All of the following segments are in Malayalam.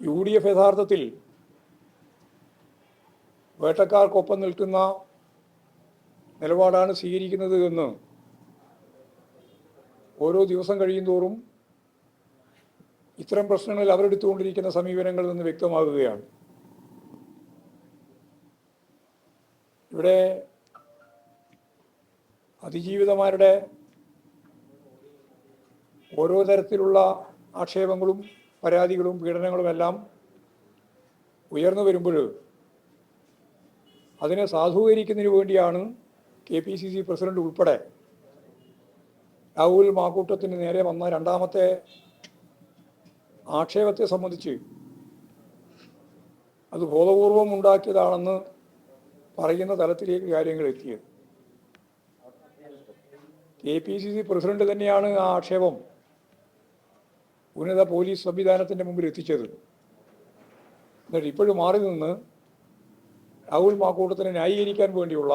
UDF യഥാർത്ഥത്തിൽ വേട്ടക്കാർക്കൊപ്പം നിൽക്കുന്ന നിലപാടാണ് സ്വീകരിക്കുന്നത് എന്ന് ഓരോ ദിവസം കഴിയുന്തോറും ഇത്തരം പ്രശ്നങ്ങളിൽ അവരെടുത്തുകൊണ്ടിരിക്കുന്ന സമീപനങ്ങളിൽ നിന്ന് വ്യക്തമാകുകയാണ്. ഇവിടെ അതിജീവിതമാരുടെ ഓരോ തരത്തിലുള്ള ആക്ഷേപങ്ങളും പരാതികളും പീഡനങ്ങളുമെല്ലാം ഉയർന്നു വരുമ്പോൾ അതിനെ സാധൂകരിക്കുന്നതിന് വേണ്ടിയാണ് KPCC പ്രസിഡന്റ് ഉൾപ്പെടെ രാഹുൽ മാക്കൂട്ടത്തിന് നേരെ വന്ന രണ്ടാമത്തെ ആക്ഷേപത്തെ സംബന്ധിച്ച് അത് ബോധപൂർവം ഉണ്ടാക്കിയതാണെന്ന് പറയുന്ന തലത്തിലേക്ക് കാര്യങ്ങൾ എത്തിയത്. KPCC പ്രസിഡന്റ് തന്നെയാണ് ആ ആക്ഷേപം ഉന്നത പോലീസ് സംവിധാനത്തിൻ്റെ മുമ്പിൽ എത്തിച്ചത്. എന്നിട്ട് ഇപ്പോഴും മാറി നിന്ന് രാഹുൽ മാക്കൂട്ടത്തിനെ ന്യായീകരിക്കാൻ വേണ്ടിയുള്ള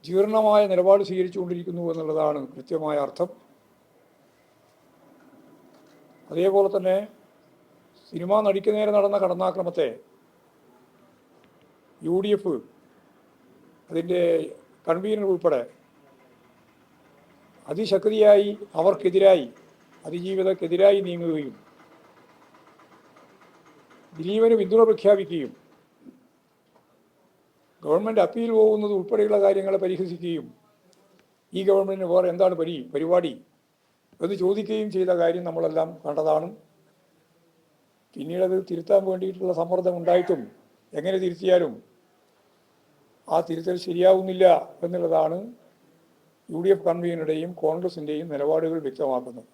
ജീർണമായ നിലപാട് സ്വീകരിച്ചുകൊണ്ടിരിക്കുന്നു എന്നുള്ളതാണ് കൃത്യമായ അർത്ഥം. അതേപോലെ തന്നെ സിനിമാ നടിക്ക് നേരെ നടന്ന കടന്നാക്രമത്തെ UDF അതിൻ്റെ കൺവീനർ ഉൾപ്പെടെ അതിശക്തിയായി അവർക്കെതിരായി അതിജീവിതക്കെതിരായി നീങ്ങുകയും ദിലീപിന് പിന്തുണ പ്രഖ്യാപിക്കുകയും ഗവൺമെൻറ് അപ്പീൽ പോകുന്നത് ഉൾപ്പെടെയുള്ള കാര്യങ്ങളെ പരിഹസിക്കുകയും ഈ ഗവൺമെൻറ്റിന് വേറെ എന്താണ് പരിപാടി എന്ന് ചോദിക്കുകയും ചെയ്ത കാര്യം നമ്മളെല്ലാം കണ്ടതാണ്. പിന്നീടത് തിരുത്താൻ വേണ്ടിയിട്ടുള്ള സമ്മർദ്ദം ഉണ്ടായിട്ടും എങ്ങനെ തിരുത്തിയാലും ആ തിരുത്തൽ ശരിയാവുന്നില്ല എന്നുള്ളതാണ് UDF കൺവീനറുടെയും കോൺഗ്രസിൻ്റെയും നിലപാടുകൾ വ്യക്തമാക്കുന്നത്.